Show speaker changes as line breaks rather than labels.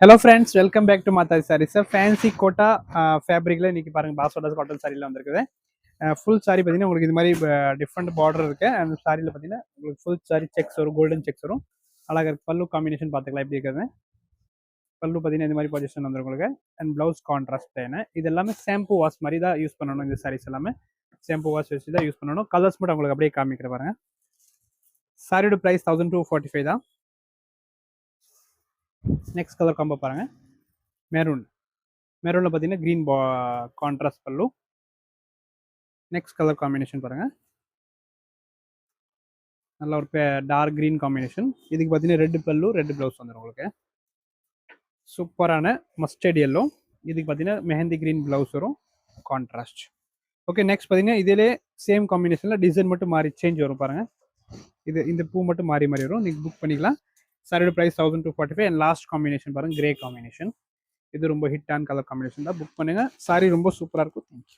Hello friends, welcome back to Mataji sarees. Fancy Kota ஃபேப்ரிக்ல இன்னைக்கு பாருங்க பாசோடாஸ் காட்டன் சாரியில் வந்திருக்குது. ஃபுல் சாரி பார்த்தீங்கன்னா உங்களுக்கு இது மாதிரி டிஃப்ரெண்ட் பார்டர் இருக்கு. அந்த சாரியில் பார்த்தீங்கன்னா உங்களுக்கு ஃபுல் சாரி செக்ஸ் வரும், கோல்டன் செக்ஸ் வரும். அழகாக இருக்கு. பல்லு காம்பினேஷன் பார்த்துக்கலாம் எப்படி இருக்குது. பல்லு பார்த்தீங்கன்னா இந்த மாதிரி பொசிஷன் வந்துடும் உங்களுக்கு. And blouse contrast plane. இது எல்லாமே ஷாம்பு வாஷ் மாதிரி தான் யூஸ் பண்ணணும். இந்த சாரீஸ் எல்லாமே ஷாம்பு வாஷ் வச்சு தான் யூஸ் பண்ணணும். கலர்ஸ் மட்டும் உங்களுக்கு அப்படியே காமிக்கிற பாருங்க. சாரியோட ப்ரைஸ் 1245 தான். நெக்ஸ்ட் கலர் காம்போ பாருங்க, மெரூன். மெரூனில் பார்த்தீங்கன்னா க்ரீன் கான்ட்ராஸ்ட் பல்லு. நெக்ஸ்ட் கலர் காம்பினேஷன் பாருங்கள், நல்ல ஒரு டார்க் க்ரீன் காம்பினேஷன். இதுக்கு பார்த்தீங்கன்னா ரெட் பல்லு, ரெட் ப்ளவுஸ் வந்துடும் உங்களுக்கு. சூப்பரான மஸ்டர்ட் எல்லோ. இதுக்கு பார்த்தீங்கன்னா மெஹந்தி க்ரீன் ப்ளவுஸ் வரும், கான்ட்ராஸ்ட். ஓகே, நெக்ஸ்ட் பார்த்தீங்கன்னா இதிலே சேம் காம்பினேஷனில் டிசைன் மட்டும் மாறி சேஞ்ச் வரும் பாருங்கள். இந்த பூ மட்டும் மாறி மாறி வரும். நீங்கள் புக் பண்ணிக்கலாம். சாரியோட ப்ரைஸ் 1245. அண்ட் லாஸ்ட் காம்பினேஷன் பாருங்கள், கிரே காம்பினேஷன். இது ரொம்ப ஹிட்டான கலர் காம்பினேஷன் தான். புக் பண்ணுங்கள். சாரி ரொம்ப சூப்பராக இருக்கும். தேங்க்யூ.